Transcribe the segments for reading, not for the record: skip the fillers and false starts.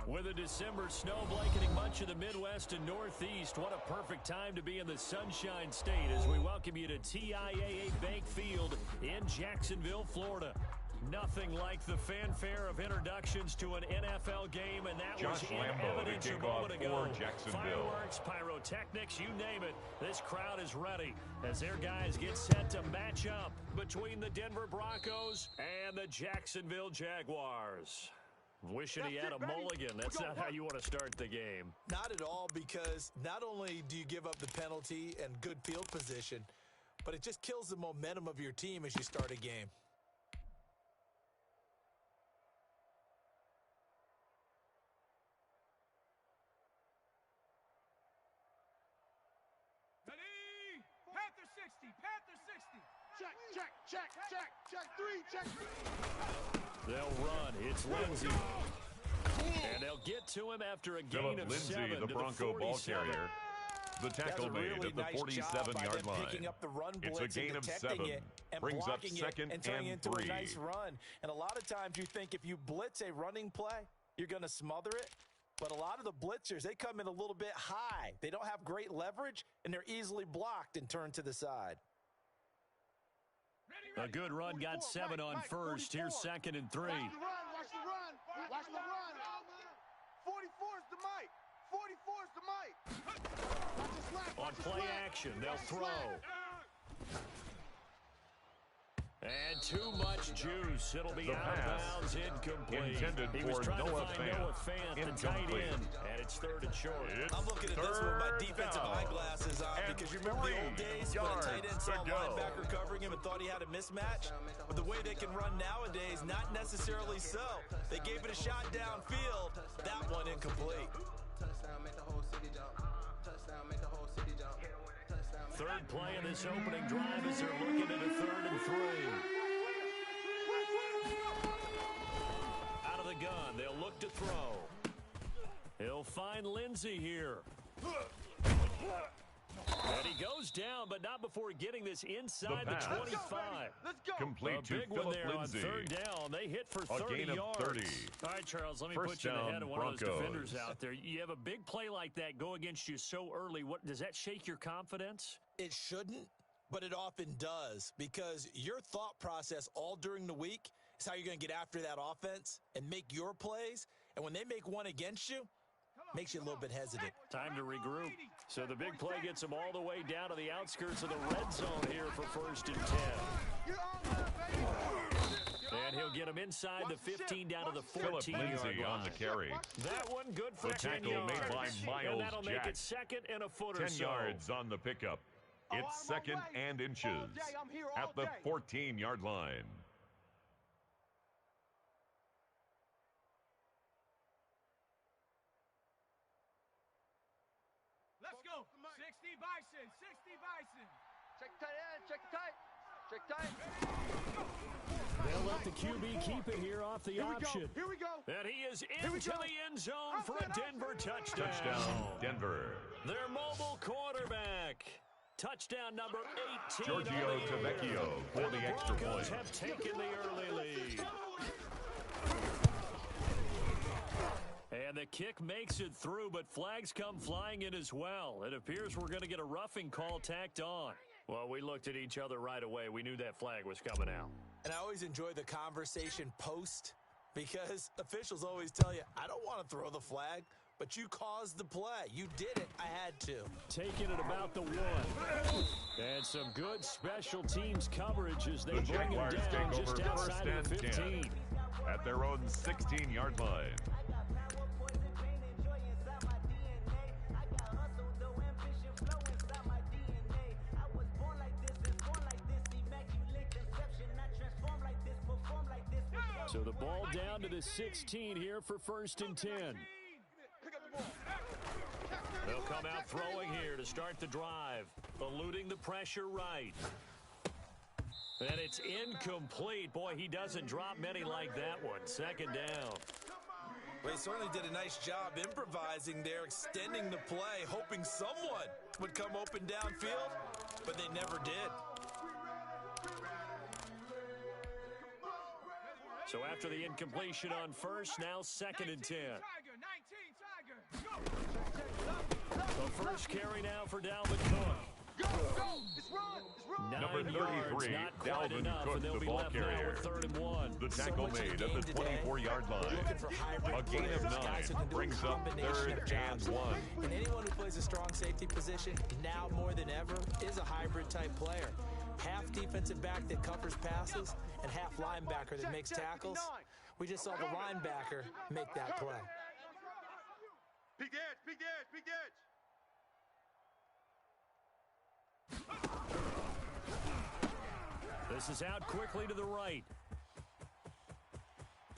With a December snow blanketing much of the Midwest and Northeast, what a perfect time to be in the Sunshine State as we welcome you to TIAA Bank Field in Jacksonville, Florida. Nothing like the fanfare of introductions to an NFL game, and that was in evidence a moment ago. Fireworks, pyrotechnics, you name it. This crowd is ready as their guys get set to match up between the Denver Broncos and the Jacksonville Jaguars. Wishing he had a mulligan. That's not how you want to start the game. Not at all, because not only do you give up the penalty and good field position, but it just kills the momentum of your team as you start a game. Ready? Panther 60, Panther 60. Check 3. They'll run. It's Lindsey. And they'll get to him after a gain of 7 the Bronco ball carrier. The tackle made at the 47-yard line. Picking up the run blitz, it's a gain of 7. Brings up second and turning and into 3. a nice run. And a lot of times you think if you blitz a running play, you're going to smother it. But a lot of the blitzers, they come in a little bit high. They don't have great leverage, and they're easily blocked and turned to the side. A good run got 7 on first. Here's 2nd and 3. Watch the run. 44's the mic. 44's the mic. On play action, they'll throw. And too much juice. It'll be out of bounds, incomplete. Intended he was for trying Noah to find Noah Fant, the tight end, and it's 3rd and short. I'm looking at this with my defensive eyeglasses on, because you remember the old days when a tight end saw a linebacker covering him and thought he had a mismatch? But the way they can run nowadays, not necessarily so. They gave it a shot downfield. That one incomplete. Third play of this opening drive as they're looking at a 3rd and 3. Out of the gun, they'll look to throw. He'll find Lindsey here. And he goes down, but not before getting this inside the 25. Let's go. Complete to big one Phillip there Lindsey. on 3rd down. They hit for 30 gain of yards. 30. All right, Charles, let me First put you in the down, head of one of those Broncos. defenders out there. You have a big play like that go against you so early. What does that shake your confidence? It shouldn't, but it often does, because your thought process all during the week is how you're going to get after that offense and make your plays. And when they make one against you, makes you a little bit hesitant. Time to regroup. So the big play gets them all the way down to the outskirts of the red zone here for 1st and 10. And he'll get him inside the 15 down to the 14-yard line. on the carry. That one good for 10 tackle yards. made by Miles and that'll make it Jack. 2nd and a foot 10 or so. yards on the pickup. It's 2nd and inches at the 14-yard line. Let's go. 60 Bison. 60 Bison. Check tight end. Check tight. Check tight. They'll let the QB keep it here off the option. Here we go. And he is into the end zone for a Denver touchdown. Touchdown, Denver. Their mobile quarterback. Touchdown number 18. Giorgio Tavecchio for the extra Broncos point. have taken the early lead. And the kick makes it through, but flags come flying in as well. It appears we're going to get a roughing call tacked on. Well, we looked at each other right away. We knew that flag was coming out. And I always enjoy the conversation post, because officials always tell you, I don't want to throw the flag, but you caused the play. You did it. I had to. Taking it about the 1. And some good special teams coverage as they The bring him Jaguars down take just over outside 1st of the and 15. 10 at their own 16-yard line. So the ball down to the 16 here for 1st and 10. They'll come out throwing here to start the drive, eluding the pressure right. And it's incomplete. Boy, he doesn't drop many like that one. 2nd down. Well, he certainly did a nice job improvising there, extending the play, hoping someone would come open downfield, but they never did. So after the incompletion on first, now 2nd and 10. The first carry now for Dalvin Cook. Go, go. It's run. It's run. Number 33, Dalvin Cook, the ball carrier. The tackle made at the 24-yard line. A gain of 9 brings up 3rd and 1. And anyone who plays a strong safety position, now more than ever, is a hybrid-type player. Half defensive back that covers passes and half linebacker that makes tackles. We just saw the linebacker make that play. Big edge, big edge, big edge. This is out quickly to the right.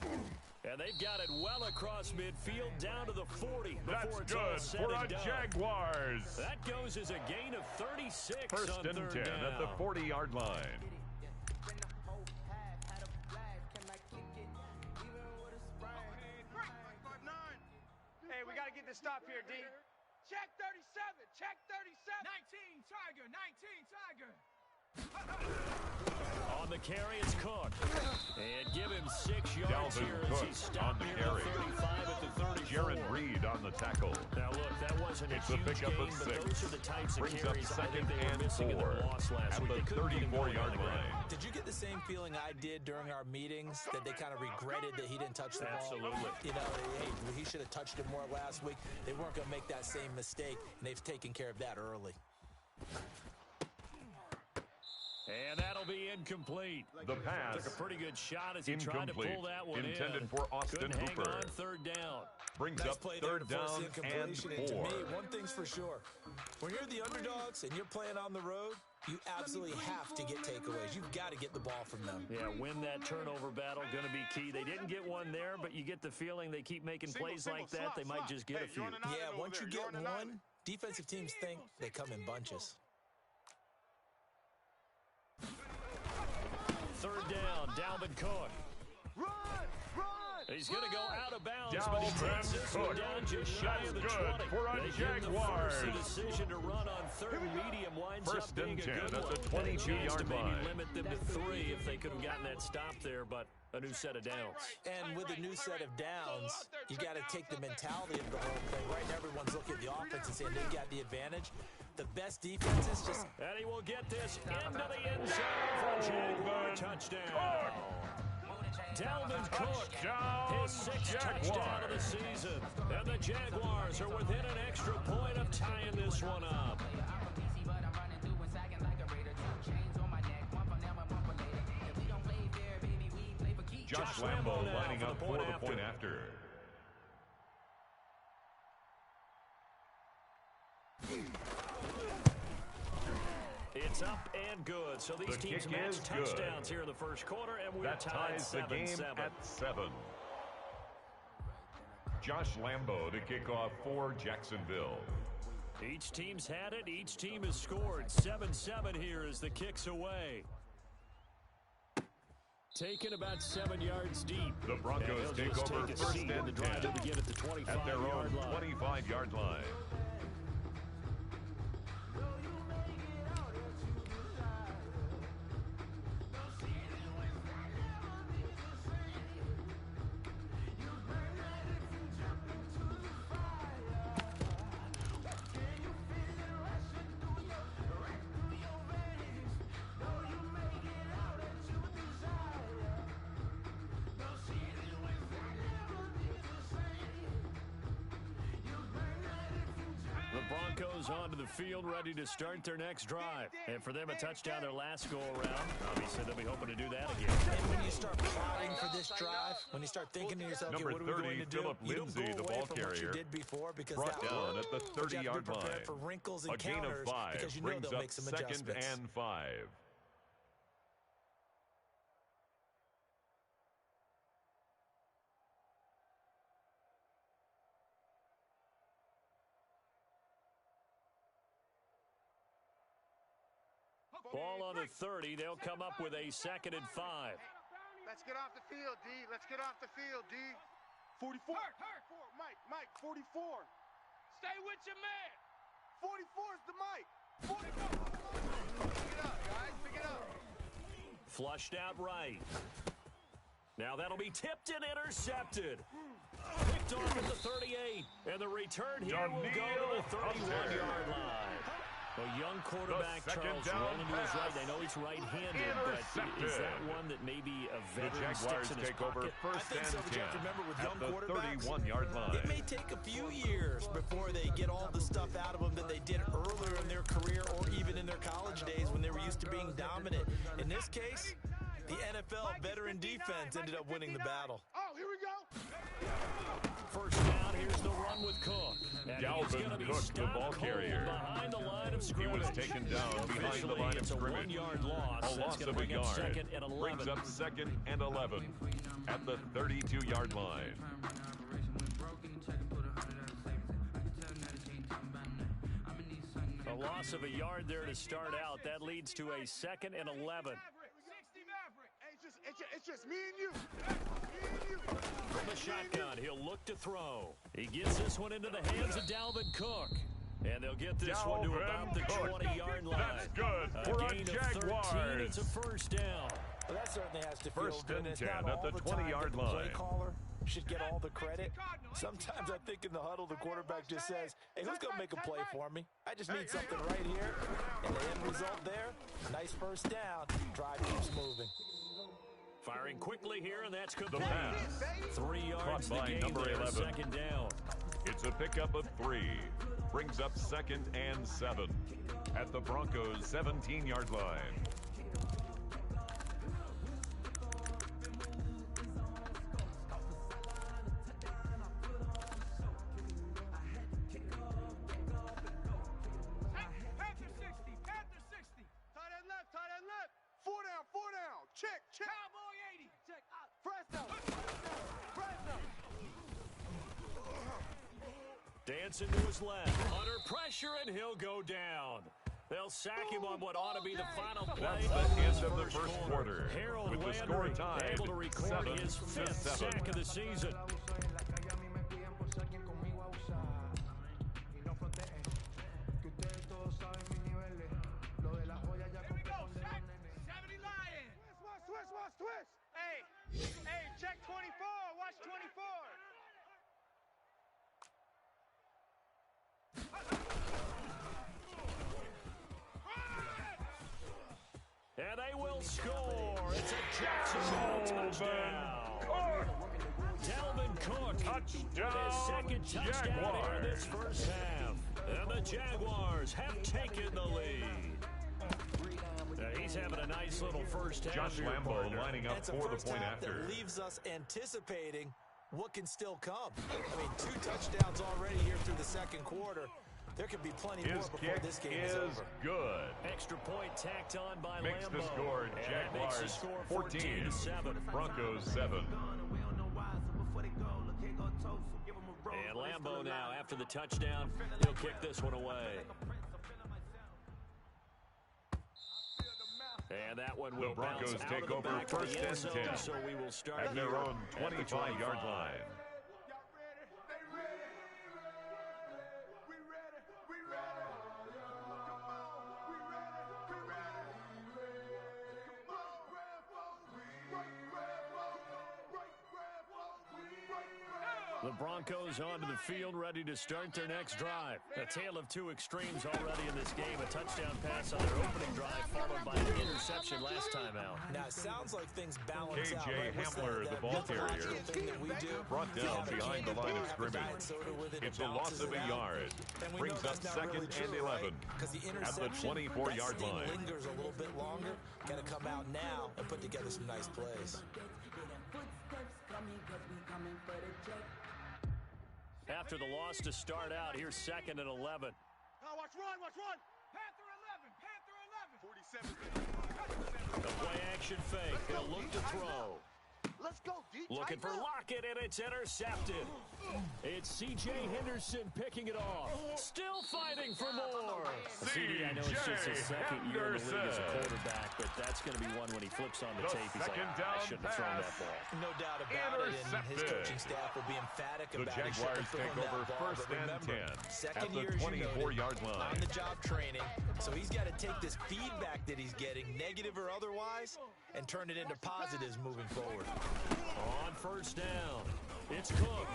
And they've got it well across midfield down to the 40. That's good for a Jaguars. That goes as a gain of 36 First on and 10 3rd down. at the 40-yard line. Hey, we got to get this stop here, D. Check 37. Check 37. 19, Tiger. 19, Tiger. On the carry, it's Cook. And give him 6 yards Dalvin here Cook as he on stopped the near carry. the 35 at the 34. Jared Reed on the tackle. Now, look, that wasn't It's a a huge pickup gain, of but 6. those are the types of Brings up carries I think 2nd they were and missing in 4 their loss last at week. the They couldn't get him going on 34-yard the ground. line. Did you get the same feeling I did during our meetings, that they kind of regretted that he didn't touch the ball? Absolutely. You know, hey, he should have touched it more last week. They weren't going to make that same mistake, and they've taken care of that early. And that'll be incomplete. The pass. Took a pretty good shot as he tried to pull that one Intended in. for Austin Couldn't hang Hooper. on 3rd down. Brings Nice up play there 3rd to force down the and incompletion. And to 4. me, one thing's for sure. When you're the underdogs and you're playing on the road, you absolutely have to get takeaways. You've got to get the ball from them. Yeah, win that turnover battle, going to be key. They didn't get one there, but you get the feeling they keep making plays like that. They might just get a few. Yeah, once you get one, defensive teams think they come in bunches. 3rd down, Dalvin Cook. Run, run. He's going to go out of bounds, Dalvin but he takes this one Cook. down just shy of the That's 20. good for a They give him the Jaguars. first. The decision to run on 3rd and medium winds First up being and a 10 good at one. the Had a chance 22-yard to maybe line. limit them to 3 if they could have gotten that stop there, but a new set of downs. And with a new set of downs, you got to take the mentality of the whole thing. Right now, everyone's looking at the offense and saying they've got the advantage. The best defense is just... And he will get this into the end zone for a Jaguar touchdown. Dalvin Cook, his 6th touchdown of the season. And the Jaguars are within an extra point of tying this one up. Josh Lambo lining up for the point after. It's up and good. So these The teams kick match is touchdowns good. here in the first quarter, and we're That tied ties the 7-7. game at 7. Josh Lambo to kick off for Jacksonville. Each team's had it. Each team has scored. 7-7 here as the kick's away. Taken about 7 yards deep. The Broncos take over first and 10 to begin at the 25-yard at their own line. 25-yard line. Broncos onto the field, ready to start their next drive. And for them, a touchdown their last go-around. Obviously, they'll be hoping to do that again. And when you start plotting for this drive, when you start thinking to yourself, okay, Number what are we going to 30, do? Phillip You don't Lindsay, go the away ball from what you carrier, did before because brought that down worked. at the But you have to be 30-yard line. prepared for wrinkles and A gain of counters 5 because you know brings they'll up make some 2nd adjustments. and 5. Ball on the 30. They'll come up with a 2nd and 5. Let's get off the field, D. Let's get off the field, D. 44. Hurt. Mike, 44. Stay with your man. 44 is the Mike. 44. Pick it up, guys. Pick it up. Flushed out right. Now that'll be tipped and intercepted. Picked picked off at the 38. And the return here will go to the 31-yard line. A young quarterback, Charles, rolling to his right. I know he's right-handed, but is that one that maybe a veteran sticks in his pocket? I think so, but you have to remember with young quarterbacks, 31-yard line. it may take a few years before they get all the stuff out of them that they did earlier in their career or even in their college days when they were used to being dominant. In this case, the NFL veteran defense ended up winning the battle. Oh, here we go. First down, here's the run with Cook. Dalvin Cook, the ball carrier. Behind the line of He scrimmage. was taken down behind the line of scrimmage. It's a 1-yard loss. A loss of a yard. Second and 11. Brings up 2nd and 11 at the 32-yard line. A loss of a yard there to start out. That leads to a 2nd and 11. It's just me and you. Me and you. From the shotgun, he'll look to throw. He gets this one into the hands of Dalvin Cook. And they'll get this one to about the 20-yard line. That's good for a gain of Jaguars. 13. It's a first down. Well, that certainly has to feel First good. and It's 10 not at all the the time 20-yard that the play line. caller should get all the credit. Sometimes I think in the huddle, the quarterback just says, hey, who's going to make a play for me? I just need something right here. And the end result there, nice first down. Drive keeps moving. Firing quickly here, and that's The complete. pass. 3 yards Caught by the gain number there, 11. second down. It's a pickup of 3. Brings up 2nd and 7 at the Broncos' 17-yard line. Check. Cowboy 80. Check. Fresno. Dancing to his left. Under pressure, and he'll go down. They'll sack him on what ought to be the final play. That's the end of the first quarter. Harold With the Landry score tied able to record his 5th 7-7. sack of the season. Twist. Hey, check 24. Watch 24. And they will score. It's a Jacksonville touchdown. Dalvin Cook with his 2nd touchdown here in this first half. And the Jaguars have taken the lead. He's having a nice little first half. Josh Lambo lining up for the point half after. That leaves us anticipating what can still come. I mean, 2 touchdowns already here through the second quarter. There could be plenty more before this game is over. Good. Extra point tacked on by Makes Lambo. the score Jaguars 14, Broncos 7. And Lambo now, after the touchdown, he'll kick this one away. And that one will The Broncos bounce take out of over the back first of the end and zone, 10 so we will start at their here own at the 25-yard line. The Broncos onto the field, ready to start their next drive. A tale of 2 extremes already in this game. A touchdown pass on their opening drive, followed by an interception last time out. Now, it sounds like things balance out. KJ Hamler, the ball carrier, brought down behind the line of scrimmage. It's a loss of a yard. Brings up 2nd and 11 at the 24-yard line. Lingers a little bit longer. Got to come out now and put together some nice plays. After the loss to start out, here's 2nd and 11. Now watch run. Panther 11. 47. The play action fake. They'll look to throw. Let's go, D. Looking for Lockett, and it's intercepted. It's C.J. Henderson picking it off. Still fighting for more. CD, I know it's just his 2nd year in the league as a quarterback, but that's going to be one when he flips on the tape. He's like, I shouldn't have thrown that ball. No doubt about it, and his coaching staff will be emphatic The about it. Jaguars take over first and 10 at the 24-yard line. On-the-job training, so he's got to take this feedback that he's getting, negative or otherwise, and turn it into positives moving forward. On first down, it's Cook.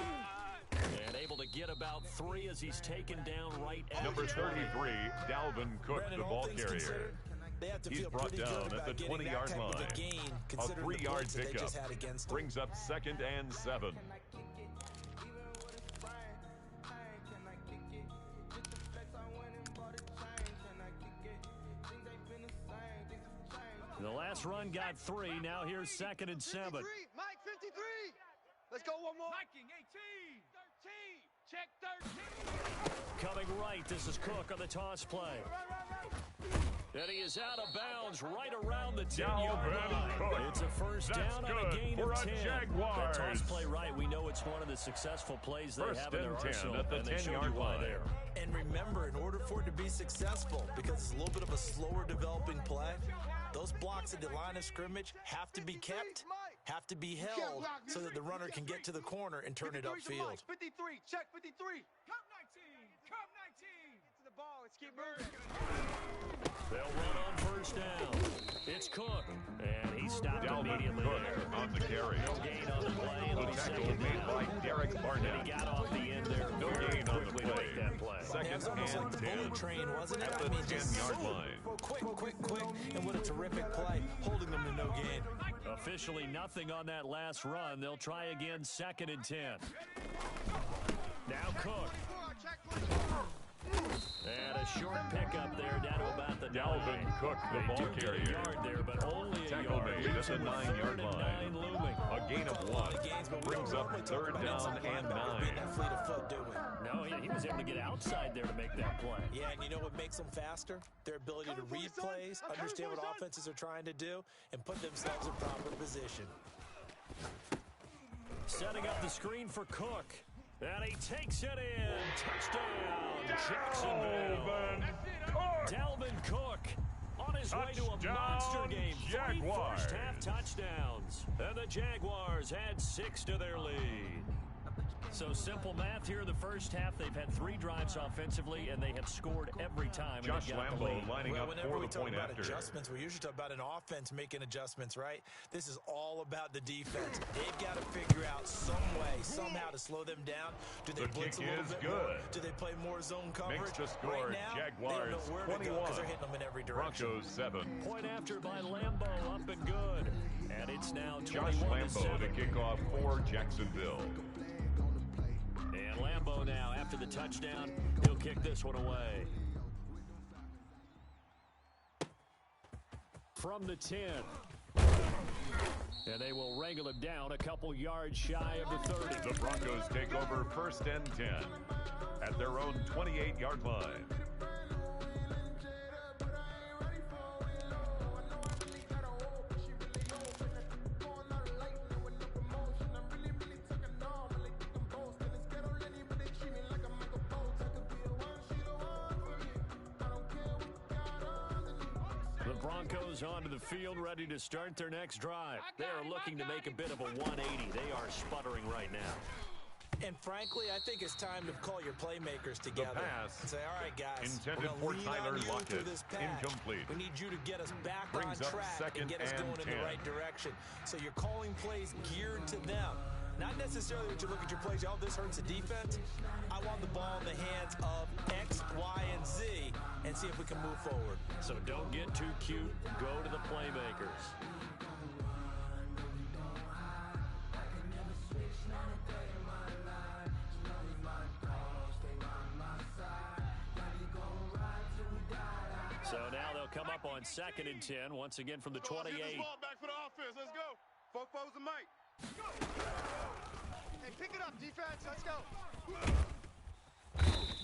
And able to get about 3 as he's taken down right at Number 33, Dalvin Cook, Brandon, the ball carrier. They have to He's feel brought pretty down good at the about getting 20-yard that type of line. a gain, A considering the 3-yard points that they pickup just had against them. brings up 2nd and 7. The last run got 3. Now here's 2nd and 7. 53, Mike, 53. Let's go one more. Miking 18. 13. Check 13. Coming right, this is Cook on the toss play. And he is out of bounds right around the 10-yard line. It's a first down on a gain of 10. That toss play right, we know it's one of the successful plays they have in their arsenal. At the 10-yard line there. And remember, in order for it to be successful, because it's a little bit of a slower developing play, those blocks at the line of scrimmage have to be kept, have to be held, so that the runner can get to the corner and turn it upfield. 53, check 53. Come 19. Come 19. Get to the ball. Let's keep moving. They'll run on first down. It's Cook, and he stopped immediately there. On the carry. No gain on the play. The tackle made by Derek Barnett. He got off the end there. No gain on the play. That play. 2nd and 10. Bullet train, wasn't it? At the 10-yard line. Quick, and what a terrific play, holding them to no gain. Officially nothing on that last run. They'll try again, 2nd and 10. Now Cook. And a short pickup there down to about the 9. Dalvin Cook, the ball carrier. A yard there, but only a Tackle yard. made at the 9-yard line. Looming. A gain of 1 brings up 3rd down and 9. That fleet of foot, do we? No, he was able to get outside there to make that play. Yeah, and you know what makes them faster? Their ability to read plays, understand what offenses are trying to do, and put themselves in proper position. Setting up the screen for Cook. And he takes it in. Touchdown, Jacksonville. Dalvin Cook on his way to a monster game. 3 first-half touchdowns. And the Jaguars add 6 to their lead. So simple math here in the first half. They've had 3 drives offensively, and they have scored every time. Josh Lambo lining up for the point after. Adjustments, we usually talk about an offense making adjustments, right? This is all about the defense. They've got to figure out some way, somehow to slow them down. Do they blitz a little bit more? Do they play more zone coverage? Makes the score, right now, Jaguars they don't know where to go 21. because they're hitting them in every direction. Broncos 7. Point after by Lambo, up and good. And it's now 21-7. Josh Lambo to kick off for Jacksonville. And Lambo now, after the touchdown, he'll kick this one away. From the 10. And they will wrangle him down a couple yards shy of the 30. The Broncos take over 1st and 10 at their own 28-yard line. Broncos onto the field, ready to start their next drive. They are looking to make a bit of a 180. They are sputtering right now. And frankly, I think it's time to call your playmakers together. The pass and say, all right, guys, intended for Tyler Lockett. Incomplete. We need you to get us back Brings on track and get us going in the right direction. So you're calling plays geared to them. Not necessarily that you look at your plays, oh, this hurts the defense. I want the ball in the hands of X, Y, and Z and see if we can move forward. So don't get too cute. Go to the playmakers. So now they'll come up on 2nd and 10, once again from the 28. Get this ball back for the offense. Let's go. Foes and Mike. Hey, pick it up, defense. Let's go.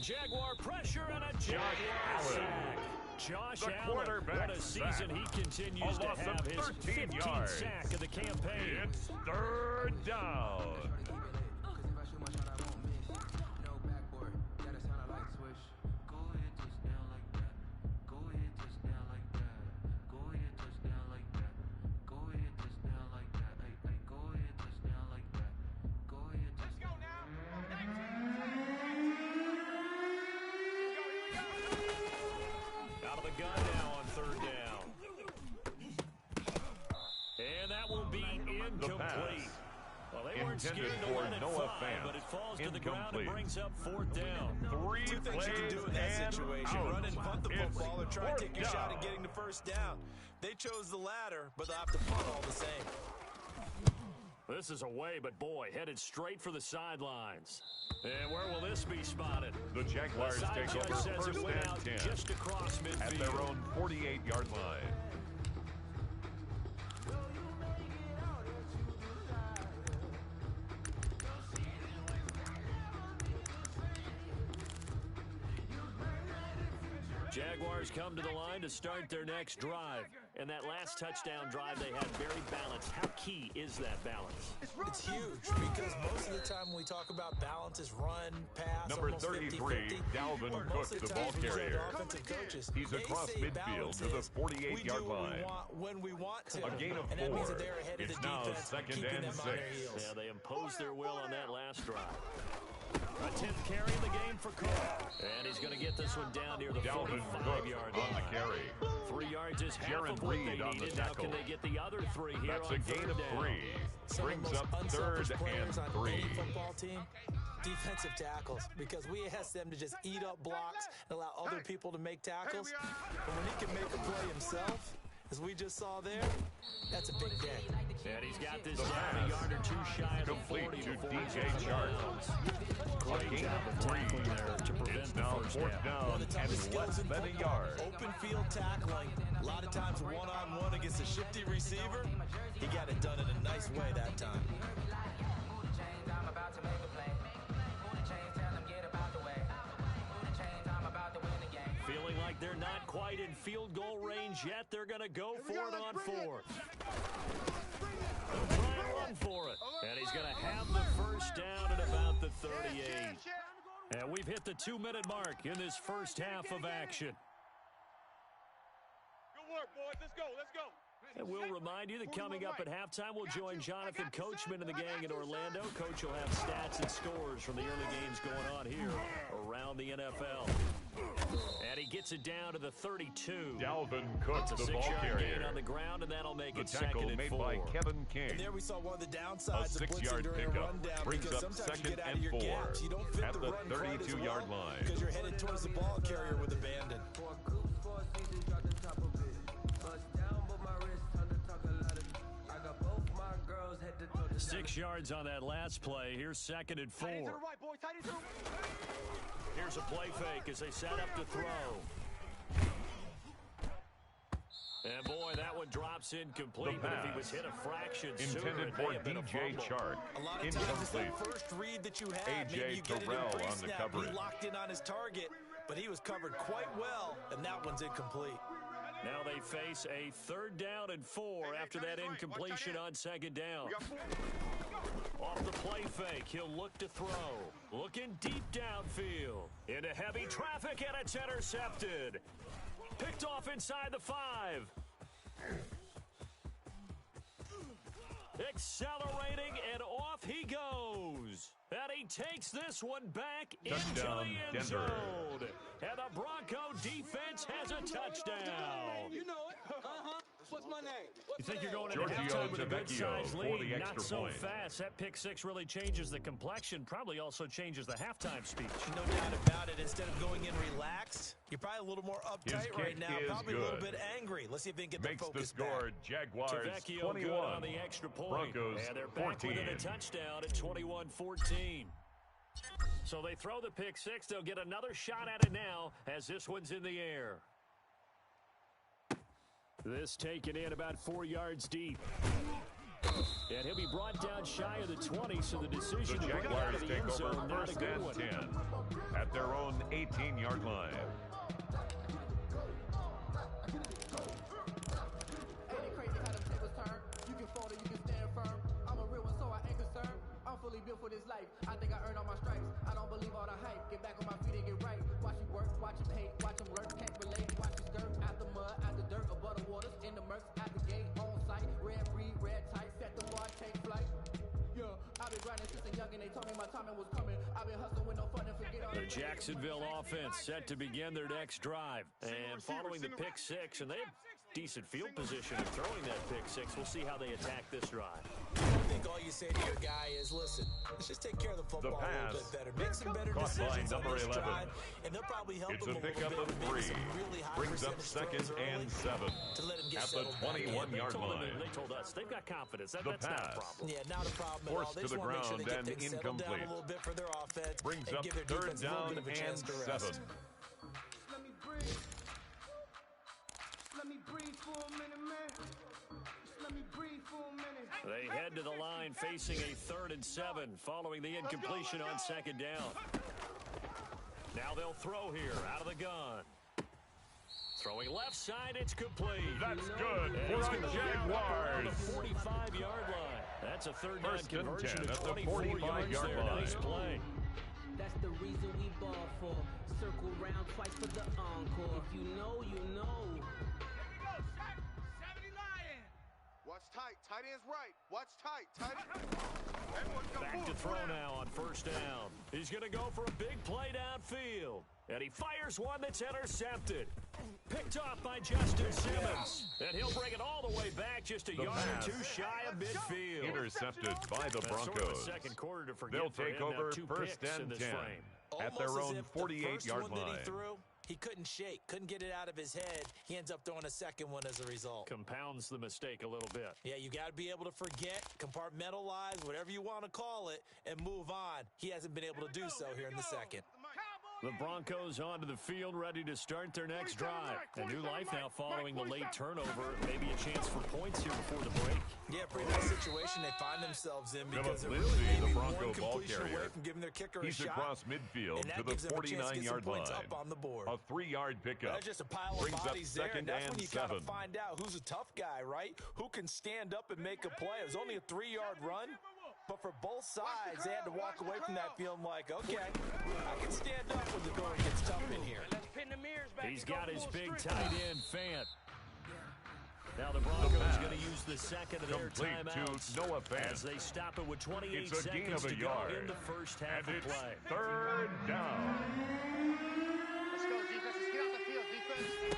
Jaguar pressure and a Jaguar sack. Josh Allen, what a season he continues to have. His 15th sack of the campaign. It's 3rd down. Gun now on 3rd down. And that will be incomplete. Well, they weren't scared intended to for let it Noah fly, Fant. but it falls to the ground and Incomplete. brings up 4th down. Two things you can do in that situation. Run and punt the football or try and take your shot at getting the first down. They chose the latter, but they'll have to punt all the same. This is away, but boy, headed straight for the sidelines. And where will this be spotted? The Jaguars take over first and 10 just across midfield at their own 48-yard line. Jaguars come to the line to start their next drive. And that last touchdown drive they had very balanced. How key is that balance? It's huge because most of the time when we talk about balance is run, pass, Number almost 33, 50-50. Dalvin Most Cook, of the time ball when we say carrier. to offensive coaches, He's they across say midfield balance to the is 48-yard we do what line. we want when we want to. A gain of and that means 4. that they're ahead of It's the now defense, second keeping and them on their 6. heels. Yeah, they imposed their will on that last drive. A 10th carry in the game for Cook. And he's going to get this one down near the Dalvin 45-yard Cook on line. the carry. 3 yards is half Jaron of what Reed they on the needed. Now tackle. can they get the other 3 here That's on a gain 3rd of down? 3. Some of Brings the most up unselfish 3rd players and on 3. any football team, defensive tackles, because we ask them to just eat up blocks and allow other people to make tackles. But when he can make a play himself, as we just saw there, that's a big day. And he's got this The down pass a yard or 2 shy of the complete 40 to before DJ he's Chark. Great A gain job of of 3. tackling there to prevent It's the now first 4th down. One down of the toughest and skills less in than a football, yard. open field tackling. A lot of times one-on-one against a shifty receiver. He got it done in a nice way that time. Feeling like they're not quite in field goal range yet. They're going to go for it on 4th. They'll try and run for it. And he's going to have the first down at about the 38. And we've hit the 2-minute mark in this first half of action. Good work, boys. Let's go. Let's go. And we'll remind you that coming up at halftime, we'll join Jonathan Coachman and the gang in Orlando. Coach will have stats and scores from the early games going on here around the NFL. And he gets it down to the 32. Dalvin Cook, It's a the ball 6-yard carrier. gain on the ground, and that'll make The it tackle 2nd and made 4. by Kevin King. And there we saw one of the A downsides of blitzing 6-yard during a pickup rundown, brings because up sometimes you 2nd get out of and your 4 gaps. You don't fit at the the run quite as 32-yard well line. because you're headed towards the ball carrier with abandon. 6 yards on that last play. Here's 2nd and 4. Here's a play fake as they set up to throw. And boy, that one drops incomplete. But if he was hit a fraction sooner, Intended it may for have been a DJ fumble. Chark. A lot of times it's Incomplete. that first read that you have. A.J. Maybe you get it Terrell in on the pre-snap. coverage. He locked in on his target, but he was covered quite well, and that one's incomplete. Now they face a 3rd down and 4 after that incompletion on 2nd down. Off the play fake, he'll look to throw. Looking deep downfield. Into heavy traffic, and it's intercepted. Picked off inside the 5. Accelerating, and off he goes. And he takes this one back Touchdown, into the end Denver. zone. And the Bronco defense has a touchdown. You know it. What's my name? You think you're going into Giorgio halftime with a good Tavecchio size for lead? the Not extra so point. fast. That pick 6 really changes the complexion. Probably also changes the halftime speech. No doubt about it. Instead of going in relaxed, you're probably a little more His uptight right kick now. is Probably a little good. bit angry. Let's see if they can get Makes the the focus score back. Jaguars Tavecchio good 21. on the extra point. Broncos and they're back 14. within a touchdown at 21-14. So they throw the pick 6. They'll get another shot at it now as this one's in the air. This taken in about 4 yards deep. And he'll be brought down shy of the 20, so the decision The to bring it out Jaguars of the take end over zone, not a first good and one. 10 at their own 18-yard line. Ain't it crazy how them tables turn? You can fold it, you can stand firm. I'm a real one, so I ain't concerned. I'm fully built for this life. I think I earned all my stripes. I don't believe all the hype. Get back on my feet and get right. Watch you work, watch him hate, watch him lurk. Can't relate, watch you skirt. Out the mud, out the dirt, above the waters, in the murks, at the gate, on site. Red free, red tight, set the bar, take flight. Yeah, I've been grinding since a young and they told me my timing was coming. I've been hustling with no fun and forget all The Jacksonville offense set to begin their next drive. And following the pick 6, and they have decent field position in throwing that pick 6. We'll see how they attack this drive. think all you say to your guy is, listen, let's just take care of the football a little bit better. Make some better caught decisions by on number this 11. drive, and they'll probably help It's him a a little pickup bit of with maybe 3. some really high Brings up percentage 2nd throws early and 7. to let him get At the settled back in. 21-yard line. They told us they've got confidence. That's The not a pass. problem. Yeah, not a problem at all. Forced They to just the want to make sure they ground get and things settled down a incomplete. little bit for their offense Brings and up give their 3rd defense a little down bit of a and chance to 7. rest. Let me breathe for a minute, man. Just let me breathe for a minute. They head to the line facing a 3rd and 7 following the incompletion on 2nd down. Now they'll throw here out of the gun. Throwing left side, it's complete. That's good And for he's the gonna bring it up around Jaguars. the 45-yard line. That's a 3rd down First and conversion 10 to at the 24 yards 45-yard there. line. Nice play. That's the reason we ball for. Circle round twice for the encore. If you know, you know. Watch tight. Tight end's right. Watch tight. Tight end. Back to throw now on 1st down. He's going to go for a big play downfield. And he fires one that's intercepted. Picked off by Justin Simmons. And he'll bring it all the way back just a yard or 2 shy of midfield. Intercepted by the That's sort of Broncos. a second quarter to forget They'll for take him. Now over 2 1st picks in and this 10 frame. at their Almost as own if the 48-yard first one that line. he threw, he couldn't shake, couldn't get it out of his head. He ends up throwing a second one as a result. Compounds the mistake a little bit. Yeah, you got to be able to forget, compartmentalize, whatever you want to call it, and move on. He hasn't been able to do so here in the second. The Broncos onto the field, ready to start their next drive. A new life now following the late turnover. Maybe a chance for points here before the break. Yeah, pretty nice situation they find themselves in because they're Lindsay, really the maybe Bronco one ball completion away carrier. from giving their kicker a He's shot. across midfield And that to the gives them a chance to get some 49-yard points line. up on the board. A 3-yard pickup. There's just a pile of Brings up bodies there, 2nd and that's and when you kind 7. of find out who's a tough guy, right? Who can stand up and make a play. It was only a 3-yard run, but for both sides, they had to walk away from that feeling like, okay, I can stand up when the going gets tough in here. He's got his big tight end, Fant. Now the Broncos going to use the second of their Complete timeouts to Noah Fant. as they stop it with 28 It's a gain seconds of a to go yard. in the first half And of it's play. 3rd down. Let's go, defense. Let's get out the field, defense.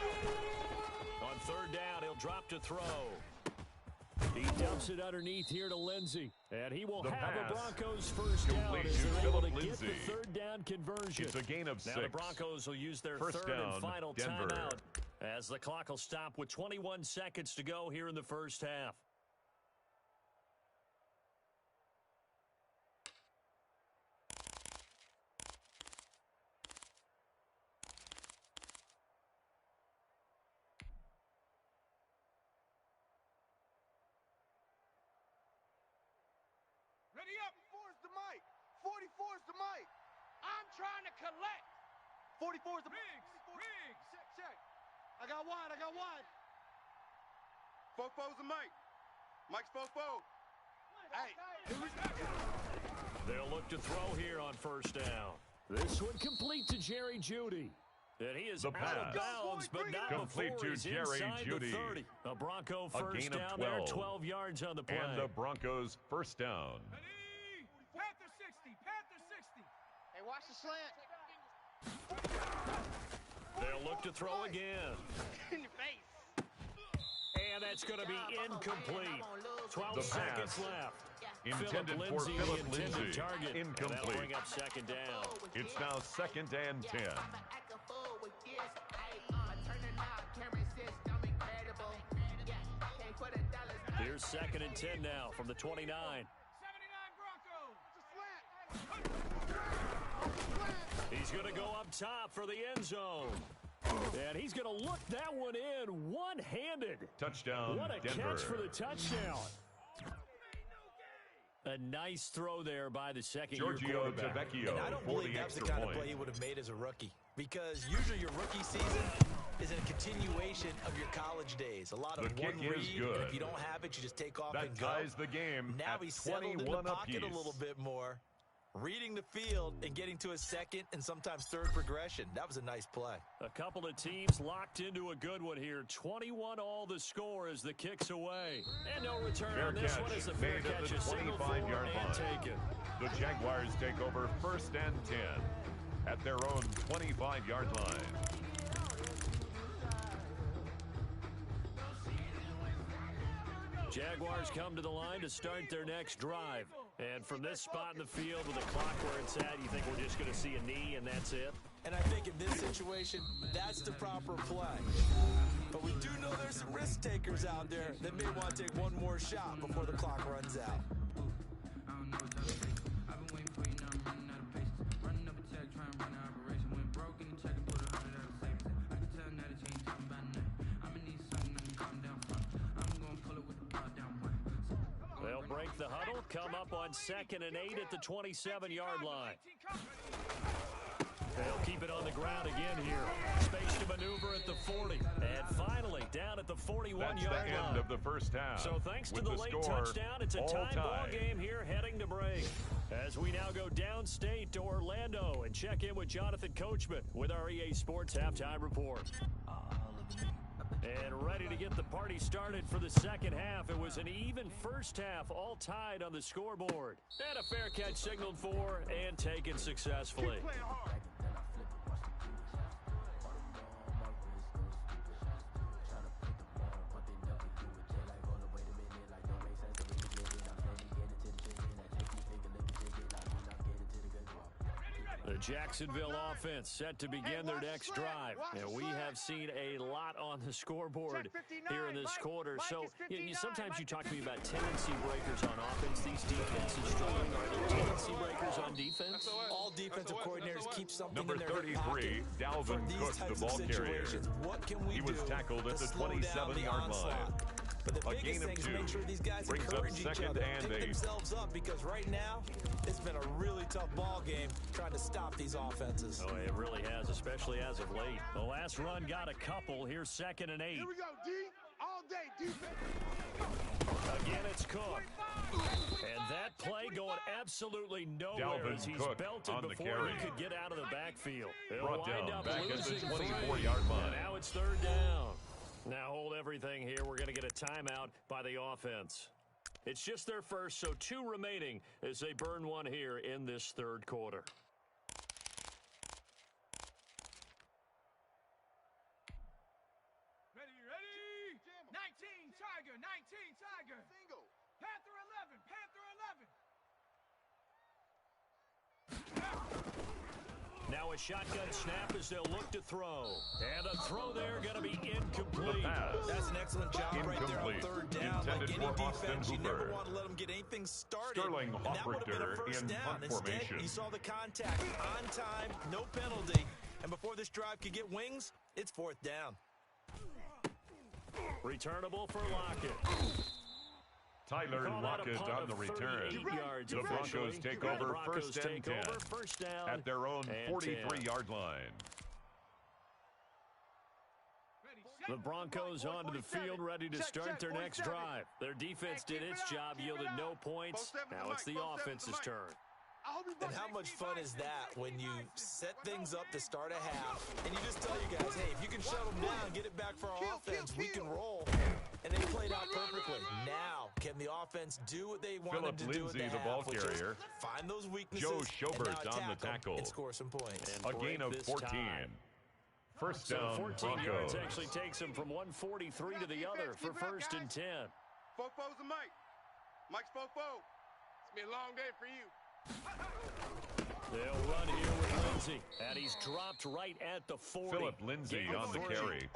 On 3rd down, he'll drop to throw. He dumps it underneath here to Lindsay. And he will The have pass. a Broncos first down Complete as to they're able to Phillip get the Lindsay. 3rd down conversion. It's a gain of 6. Now the Broncos will use their First 3rd down, and final Denver. timeout as the clock will stop with 21 seconds to go here in the first half. Ready up. 44's the mic. 44's the mic. I'm trying to collect. 44's the mic. Riggs. Check. I got wide. Fofo's the mic. Mike's Fofo. Hey. They'll look to throw here on 1st down. This one complete to Jerry Jeudy. And he is The out pass. of bounds, but not Complete before to he's Jerry inside Jeudy. the 30. A Bronco A first gain of down there, 12. 12 yards on the play. And the Broncos first down. Panther 60. Panther 60. Hey, watch the slant. They'll look to throw again. In your face. And that's going to be incomplete. 12 The seconds pass. left. Intended for Lindsay, Phillip the intended Lindsay. target. And that'll Incomplete. bring up 2nd down. It's now 2nd and 10. Here's 2nd and 10 now from the 29. 79 Broncos. He's going to go up top for the end zone. And he's going to look that one in one-handed. Touchdown, What a Denver. catch for the touchdown. A nice throw there by the second-year Giorgio quarterback. Tavecchio And I don't for believe the that's the extra kind point. of play he would have made as a rookie. Because usually your rookie season is a continuation of your college days. A lot of The kick one is read, good. and if you don't have it, you just take off That and go. ties the game Now at he's settled in the 21 pocket apiece. a little bit more, reading the field and getting to his second and sometimes third progression. That was a nice play. A couple of teams locked into a good one here. 21 all the score as the kick's away. And no return Fair on this catch one as the fair made at catch the is single 25-yard and line. taken. The Jaguars take over 1st and 10 at their own 25-yard line. Jaguars come to the line to start their next drive. And from this spot in the field with the clock where it's at, you think we're just going to see a knee and that's it? And I think in this situation, that's the proper play. But we do know there's some risk takers out there that may want to take one more shot before the clock runs out. They'll break the huddle, come up on 2nd and 8 at the 27-yard line. They'll keep it on the ground again here. Space to maneuver at the 40. And finally, down at the 41-yard line. That's the end of the first half. So thanks to With the the late score, touchdown, it's a tie ball game here heading to break. As we now go downstate to Orlando and check in with Jonathan Coachman with our EA Sports Halftime Report. And ready to get the party started for the second half. It was an even first half, all tied on the scoreboard. And a fair catch signaled for and taken successfully. The Jacksonville offense set to begin their next drive. And we have seen a lot on the scoreboard here in this quarter. So sometimes you talk to me about tendency breakers on offense. These defenses struggling. Are there tendency breakers on defense? All defensive coordinators keep something in their Number 33, Dalvin Cook, the ball carrier. What can we He was do tackled at the 27-yard line. But the A biggest gain of thing is 2. make sure these guys Brings up encourage each 2nd other, and pick 8. themselves up, because right now it's been a really tough ball game trying to stop these offenses. Oh, it really has, especially as of late. The last run got a couple. Here's 2nd and 8. Here we go, D. All day, defense. Again, it's Cook. And that play going absolutely nowhere Dalvin as he's Cook belted on the before carry. he could get out of the backfield. He'll Brought wind down up back at the losing 24-yard three. line. And now it's 3rd down. Now hold everything here. We're going to get a timeout by the offense. It's just their first, so 2 remaining as they burn one here in this 3rd quarter. Ready. 19, Tiger. 19, Tiger. Single. Panther 11. Panther 11. Now a shotgun snap as they'll look to throw. And a throw there going to be incomplete. That's an excellent job right there on 3rd down. Intended Like any for Austin defense, you never Hooper. want to let them get anything started. Sterling And that would have been a Hofrichter first in down. punt Instead, formation. you saw the contact on time, no penalty. And before this drive could get wings, it's 4th down. Returnable for Lockett. Tyler Call that a Lockett punt on of the return. 38 yards The Broncos officially. take The over Broncos 1st and take 10 over, first down at their own and 43-yard line. The Broncos onto the field ready to start their next drive. Their defense did its job, yielded no points. Now it's the offense's turn. And how much fun is that when you set things up to start a half and you just tell your guys, hey, if you can shut them down, get it back for our offense, we can roll. And they played out perfectly. Now, can the offense do what they want them to do at the Lindsay, the half, ball which is carrier. find those weaknesses, Joe and Schobert now on the attack 'em tackle. and score some points. And A break gain of this 14. tie. First So down, 14 yards Broncos. actually takes him from 143 to the other for 1st and 10. Fofo's the Mike. Mike's Fofo. It's been a long day for you. They'll run here with Lindsay. And he's dropped right at the 40. Philip Lindsay Gain on the of 3. carry.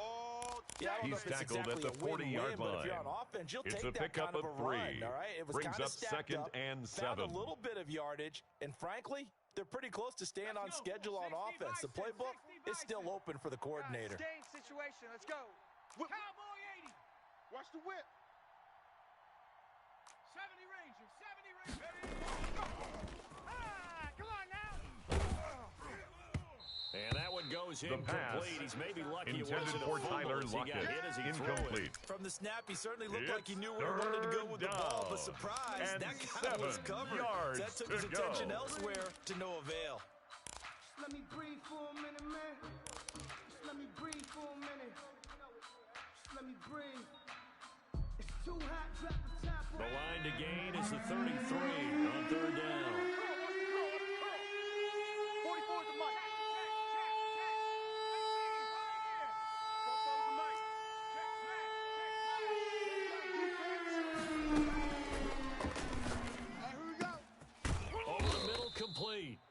Yeah, I don't know He's if it's tackled exactly at the a win-win, 40-yard but if you're line. on offense, you'll It's take a that pickup kind of a of 3. run, all right? It was Brings kind of up stacked 2nd up, and found 7. a little bit of yardage, and frankly, they're pretty close to staying on schedule on offense. The playbook is still open for the coordinator. Staying situation. Let's go. Cowboy 80. Watch the whip. 70 Rangers. 70 Rangers. Come on now. And that one goes The pass incomplete. He's maybe lucky it intended wasn't a for fumble Tyler as he got Lockett. hit as he threw it. Incomplete. From the snap, he certainly looked like he It's knew where he wanted to go 3rd with the ball, but down. surprise, And that guy was 7 covered. yards That took to his attention go. elsewhere to no avail. Let me breathe for a minute, man. Just let me breathe for a minute. Just let me breathe. It's too hot, drop the top. The line to gain is the 33 on 3rd down. 44 the Mike. Fofo's the Mike.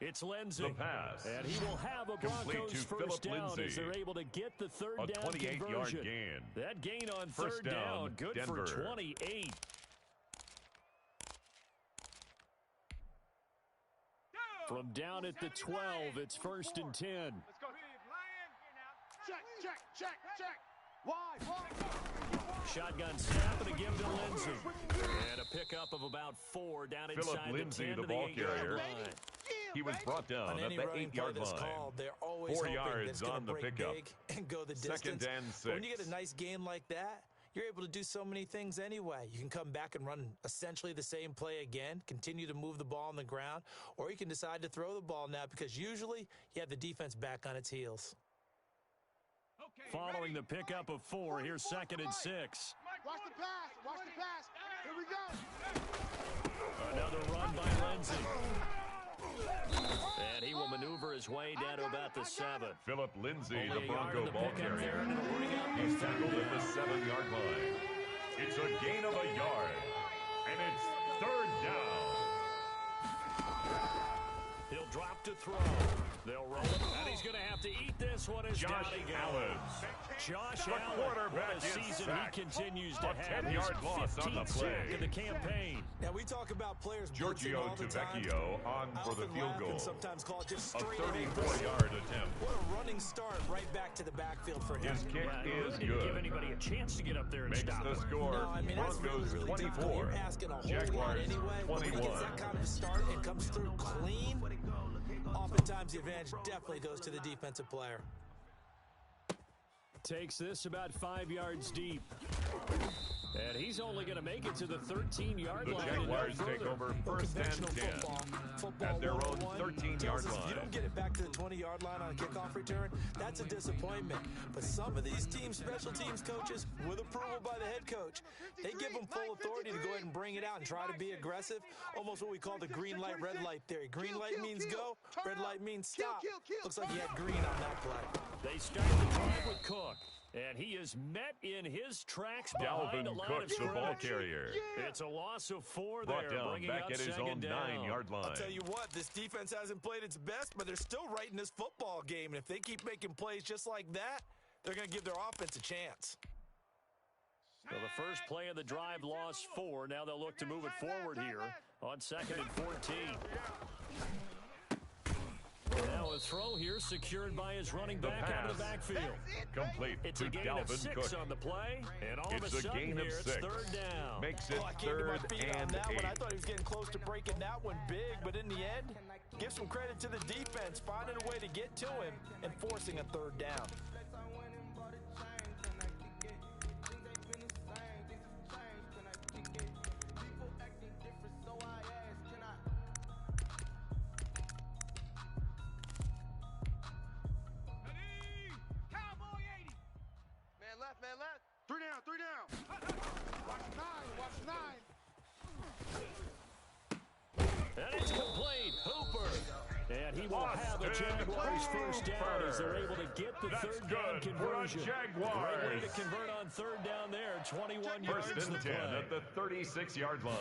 It's Lindsey. The pass. And he will have a Broncos first down as they're able to get the third down conversion. 28-yard gain. That gain on First third down, good Denver. for 28. From down at the 12, it's 1st and 10. Let's go. Check. Why? Shotgun snap and a give to Lindsey. And a pickup of about 4 down inside Philip Lindsey, the 10 the to the ball 8-yard carrier. line. He was brought down at the 8-yard line. They're always 4 hoping yards that it's gonna on the break pickup. big and go the distance. 2nd and 6. But when you get a nice game like that, you're able to do so many things anyway. You can come back and run essentially the same play again, continue to move the ball on the ground, or you can decide to throw the ball now because usually you have the defense back on its heels. Following the pickup of 4, here's 2nd and 6. Watch the pass. Here we go. Another run by Lindsey. And he will maneuver his way down to about the 7. Philip Lindsey, Only the a yard Bronco to ball pick up there, carrier. and it'll bring up He's tackled at the 7-yard line. It's a gain of a yard, and it's 3rd down. He'll drop to throw. They'll roll it, and he's going to have to eat this one as Josh down he goes. Allen. Josh The Allen, quarterback what a is season sacked. he continues to A have. 10-yard His loss on the 15th play. sack of the campaign. Now we talk about players blitzing Giorgio all the time. Tavecchio on I for the often field laugh goal. and sometimes call it just A straight 34-yard attempt. What a running start right back to the backfield for him. His kick Yeah, is he didn't give good. anybody a chance to get up there and Makes stop the him. score. No, I mean, that's Broncos really difficult. 24. You're asking a whole lot Jaguars anyway. But when he 21. gets that kind of start and comes through clean, oftentimes the advantage definitely goes to the defensive player. Takes this about 5 yards deep. And he's only going to make it to the 13-yard The line. Jaguars take over 1st and 10 at their own 13-yard If you line. don't get it back to the 20-yard line on a kickoff return, that's a disappointment. But some of these teams, special teams coaches, with approval by the head coach, they give them full authority to go ahead and bring it out and try to be aggressive, almost what we call the green light, red light theory. Green light means go, red light means stop. Looks like you had green on that play. They start the drive with Cook. And he is met in his tracks behind the Dalvin line Cook, of the ball scrimmage. carrier. It's a loss of 4 Brought there, down bringing back up at his 2nd own down. 9-yard line. I'll tell you what, this defense hasn't played its best, but they're still right in this football game. And if they keep making plays just like that, they're going to give their offense a chance. So the first play of the drive lost 4. Now they'll look to move it forward here on 2nd and 14. Now a throw here secured by his running back out of the backfield. Complete It's to a gain of Dalvin 6 Cook. on the play, and all It's of a a sudden gain of here, 6. it's 3rd down. Makes it I came to my 3rd feet on and that 8. one. I thought he was getting close to breaking that one big, but in the end, give some credit to the defense, finding a way to get to him and forcing a 3rd down. Man left. 3 down. Watch 9. And it's complete. Hooper. And he will have a Jaguars first down as they're able to get the That's 3rd down good for a conversion. Jaguars. Great way to convert on 3rd down there. 21 yards 1st to and 10 play. at the 36-yard line.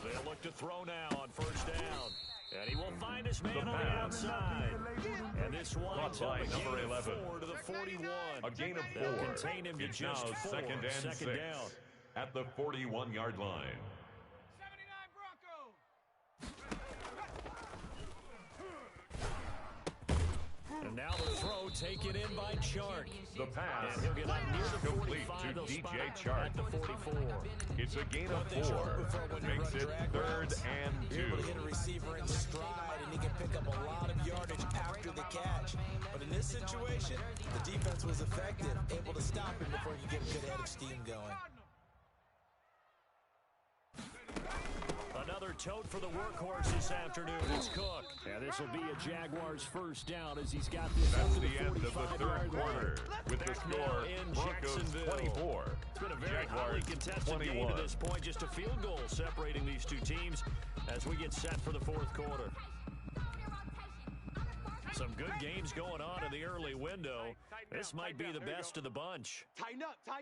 They'll look to throw now on 1st down. And he will find his man The on the pass. outside. And this winds Caught by up a number gain of 11. 4 to the 41. A gain of They'll 4. contain him to It's just now 4. 2nd and 6 Second down. at the 41-yard line. 79 Broncos. And now the throw taken in by Chark. The pass And he'll get up near the complete 45. to They'll DJ spot him Chark. at the 44. It's a gain of Things you're 4. hoping for when you Makes run it drag 3rd routes. and You're 2. able to hit a receiver in stride, and he can pick up a lot of yardage after the catch. But in this situation, the defense was effective, able to stop him before he could get a good head of steam going. Another tote for the workhorse this afternoon. It's Cook. And this will be a Jaguars first down as he's got this That's up to the end of the 45-yard 3rd quarter. With the Back score, now in Broncos Jacksonville. 24. It's been a very highly Jaguars contested 21. game to this point. Just a field goal separating these two teams as we get set for the 4th quarter. Some good games going on in the early window. This might be the best of the bunch. Tighten up. Hawk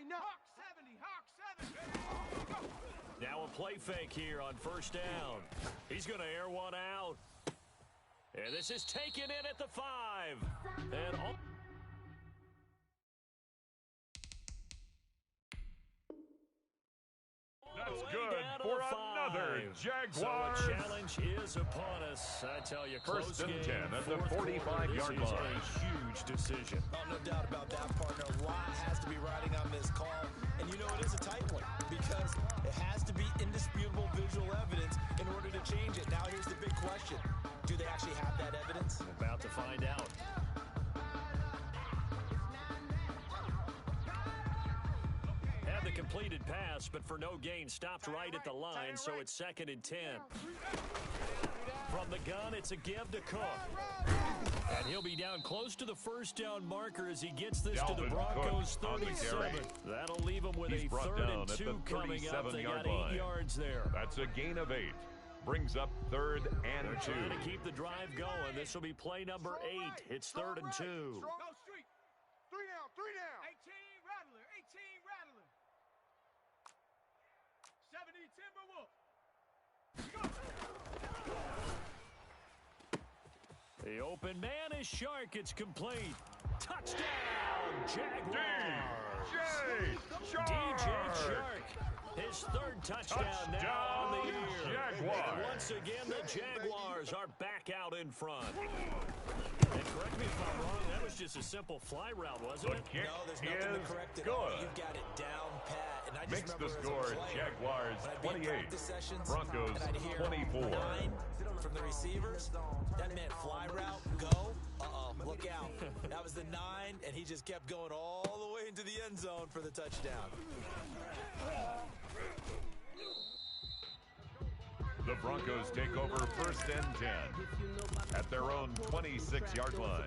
70. Hawk 7. Now a play fake here on 1st down. He's going to air one out. And this is taken in at the 5. And all... That's good for another Jaguars. So a challenge is upon us. I tell you, First and 10 at the 45-yard line. This is a huge decision. Oh, no doubt about that, partner. A lot has to be riding on this call. And you know it is a tight one because it has to be indisputable visual evidence in order to change it. Now here's the big question. Do they actually have that evidence? We're about to find out. Had the completed pass, but for no gain, stopped right at the line, so it's 2nd and 10. From the gun, it's a give to Cook. And he'll be down close to the first down marker as he gets this to the Broncos' 37. That'll leave him with a 3rd and 2 coming up. They got 8 yards there. That's a gain of 8. Brings up 3rd and 2. Trying to keep the drive going. This will be play number 8. It's 3rd and 2. Go street. 3 down, 3 down. 18 Rattler, 18 Rattler. 70 Timberwolf. Go. The open man is Shark. It's complete. Touchdown, Jaguars. DJ Shark. His 3rd touchdown now on the year. Jaguars. And once again, the Jaguars are back out in front. And correct me if I'm wrong, that was just a simple fly route, wasn't it? No, there's nothing to correct it all. You've got it down pat. And I just Makes the remember score Jaguars when I'd be in 28, practice sessions, Broncos and I'd hear 24. 9 from the receivers. That meant fly route, go. Look out. That was the 9, and he just kept going all the way into the end zone for the touchdown. The Broncos take over 1st and 10 at their own 26-yard line.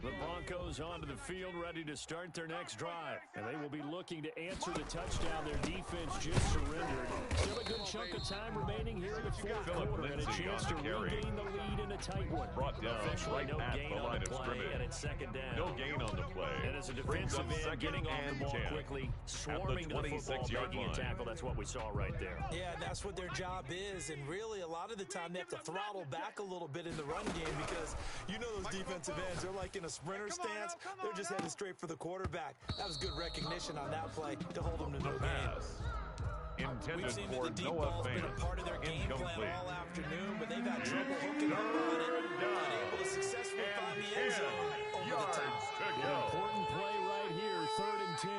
The Broncos onto the field, ready to start their next drive. And they will be looking to answer the touchdown their defense just surrendered. Still a good chunk of time remaining here in the 4th quarter, and a chance to regain the lead in a tight one. Brought down Officially, right no at gain the on line the of play, scrimmage. and it's 2nd down. No gain on the play. And as a defensive end getting off the ball 10 quickly, swarming to the football, making a tackle, that's what we saw right there. Yeah, and that's what their job is. And really, a lot of the time, they have to throttle back a little bit in the run game because you know those defensive ends, they're like in a sprinter stance. They're just headed straight for the quarterback. That was good recognition on that play to hold them to no gain. Intended We've seen for that the deep Noah ball's been a part of their game plan Incomplete. all afternoon, but they've had trouble hooking up on it. Unable to successfully find the end zone over the top. Important play right here, 3rd and 10.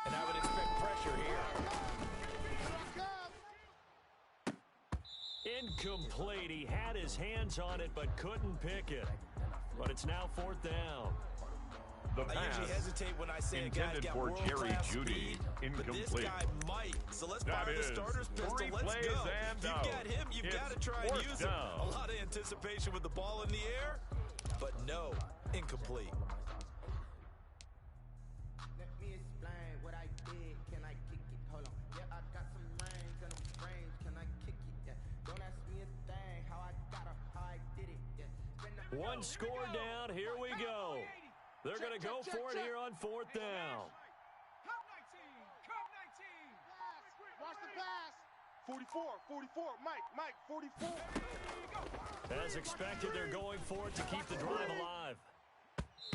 And I would expect pressure here. Incomplete. He had his hands on it but couldn't pick it. But it's now 4th down. The I pass usually hesitate when I say a guy's intended got for Jerry world-class Jeudy. speed, but this Incomplete. guy might. So let's That fire the is starter's pistol. 3 Let's plays go. and You've out. got him. You've It's got to try and 4th use down. him. A lot of anticipation with the ball in the air, but no, incomplete. Let me explain what I did. Can I kick it? Hold on. Yeah, I got some range and a range. Can I kick it? Yeah. Don't ask me a thing. How I got her, how I did it. Yeah. One score down. Here we go. They're going to go for it here on 4th down. Cup 19. Cup 19. Watch the pass. 44, Mike, 44. As expected, they're going for it to keep the drive alive.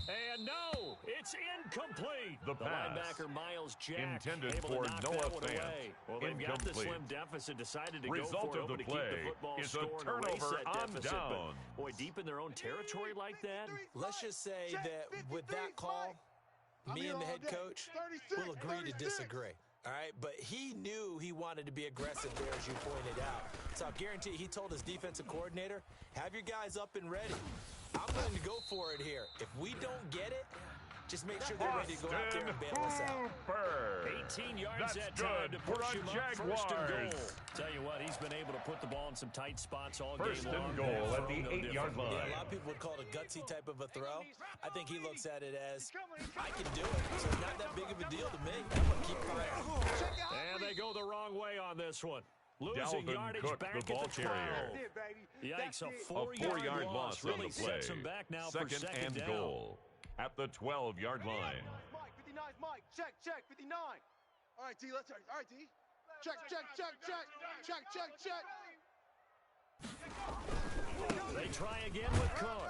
And no, it's incomplete. The pass linebacker, Miles Jack, intended able for to knock Noah that one Fant. away. Well, they've got the Incomplete. slim deficit, decided to Result go for it, of the hoping to keep play the football is a score and erase turnover that on deficit. down. But, boy, deep in their own territory like that. Let's just say that with that call, me and the head coach will agree to disagree. All right, but he knew he wanted to be aggressive there, as you pointed out. So I'll guarantee he told his defensive coordinator, have your guys up and ready. I'm willing to go for it here. If we don't get it, just make sure they're ready to go out there and bail us out. 18 yards That's that time to good for push the him up 1st and goal. Jaguars. Tell you what, he's been able to put the ball in some tight spots all game 1st long. and goal at the 8-yard line. Yeah, a lot of people would call it a gutsy type of a throw. I think he looks at it as, I can do it, so it's not that big of a deal to me. I'm going to keep firing. And they go the wrong way on this one. Losing Dalvin yardage Cook, back the at ball the 12. carrier. Yikes, a A 4-yard four-yard loss loss on really the play. sets them back now for 2nd and down. goal at the 12-yard line. Mike, 59's Mike. Check, 59. All right, D, let's all right, D. Check. They try again with Cook.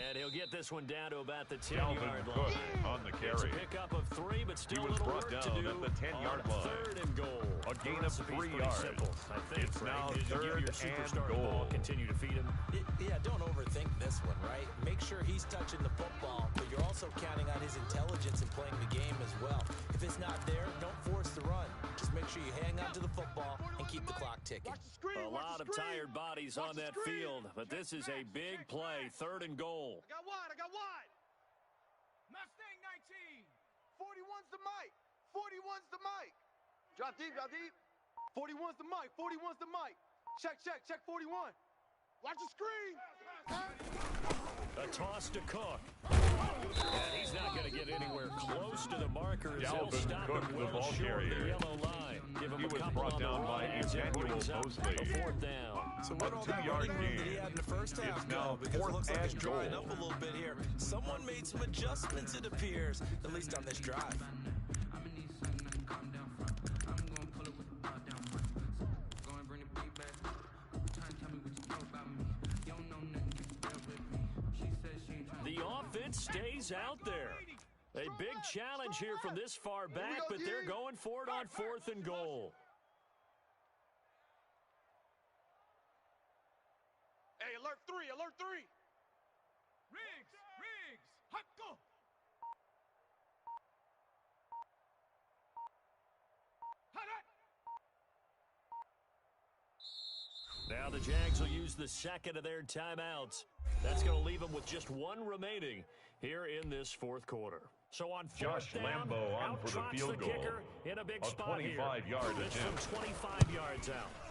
And he'll get this one down to about the 10-yard line. On the It's a carry. pickup of 3, but still He a was little brought work to down do at the 10-yard on line. 3rd and goal. A gain of Recipe's 3 pretty yards. simple, I think, It's Frank. now Is you give 3rd your superstar and the ball, goal. continue to feed him. Yeah, don't overthink this one, right? Make sure he's touching the football, but you're also counting on his intelligence in playing the game as well. If it's not there, don't force the run. Just make sure you hang on to the football and keep the clock ticking. A lot of tired bodies on that field, but this is a big play. 3rd and goal. I got wide. Mustang 19. 41's the mic. 41's the mic. Drop deep, drop deep. 41's the mic. 41's the mic. Check 41. Watch the screen. A toss to Cook. And he's not going to get anywhere close to the marker as they'll Dalvin stop Cook, him the well ball short of the carrier. yellow line. Give him He a was couple brought on the down by run as it Emmanuel brings up Mosley. a 4th down. So where'd all that 2-yard running room that he gain. had in the first half It's go? now Because it 4th looks like it's and drying goal. up a little bit here. Someone made some adjustments, it appears, at least on this drive. The offense stays out there. A big challenge here from this far back, but they're going for it on 4th and goal. Hey, alert 3, alert 3. Riggs. Hot go. Now the Jags will use the 2nd of their timeouts. That's going to leave them with just 1 remaining here in this 4th quarter. So on 4th Josh down, Lambo on out for the trots field the goal. kicker in a big A spot here. 25-yard It's attempt. from 25 yards out.